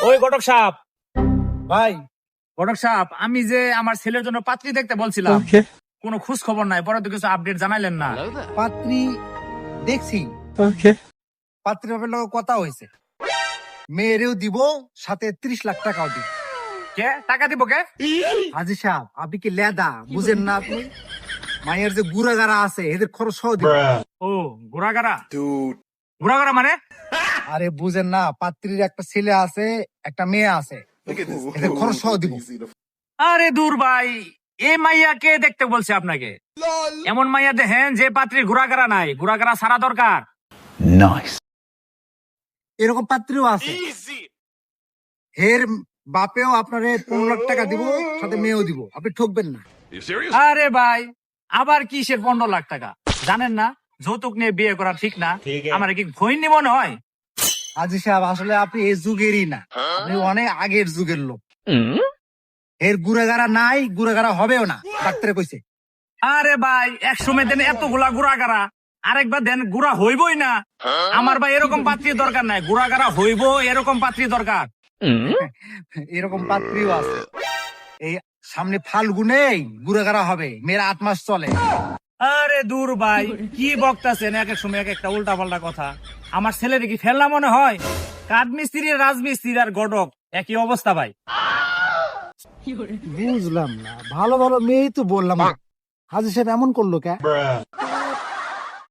ওই ঘটক সাহেব, ভাই ঘটক সাহেব, আমি যে আমার ছেলের জন্য পাত্রী দেখতে বলছিলাম, কোনো খোঁজ খবর নাই, পরে তো কিছু আপডেট জানাইলেন না। পাত্রী দেখছি, পাত্রীর বাপের লগে কথা হয়েছে, মেয়েরেও দিব, সাথে 30 লাখ টাকাও দিব। কে টাকা দিব কে? হাজি সাহেব, আপনি কি লেদা বুঝেন না? আপনি মায়ের যে গুড়াগাড়া আছে এদের খরচ সহ দিব। ও ঘোড়াগাড়া, ঘোড়াগাড়া মানে? আরে বুঝেন না, পাত্রীর একটা ছেলে আছে, একটা মেয়ে আছে, এদের খরচ সহ দিব। আরে দূর ভাই, এই মাইয়া কে দেখতে বলছে আপনাকে? এমন মাইয়া দেখেন যে পাত্রীর ঘোড়াগাড়া নাই, ঘোড়াগাড়া সারা দরকার। এরকম পাত্রীও আছে, এর বাপেও আপনারে 15 লাখ টাকা দিব, সাথে মেয়েও দিব, আপনি ঠকবেন না। আরে ভাই, আবার কিসের 15 লাখ টাকা? জানেন না যৌতুক নিয়ে বিয়ে করা ঠিক না? আমার কি ঘৈন্যি মনে হয়? হাজি সাহেব, আসলে আপনি এই যুগেরই না, আপনি অনেক আগের যুগের লোক। এর গুড়াগাড়া নাই, গুড়াগাড়া হবেও না, ডাক্তারে কইছে। আরে ভাই, এক সময় দেন এতগুলা ঘোড়াগাড়া, আরেকবার দেন গুড়া হইবই না। আমার ভাই এরকম পাত্রী দরকার নাই, ঘোড়াগাড়া হইব এরকম পাত্রী দরকার। এরকম পাত্রীও আছে, এই সামনে ফাল্গুনেই গুড়াগাড়া হবে, মেয়েরা 8 মাস চলে। আরে দূর ভাই, কি বকতাছেন এক এক সময় এক একটা উল্টা পাল্টা কথা। আমার ছেলের কি ফেলনা মনে হয়? কাঠমিস্ত্রি, রাজমিস্ত্রি আর গডক একই অবস্থা ভাই। বুঝলাম না, ভালো ভালো মেয়েই তো বললাম, হাজি সাহেব এমন করলো কে?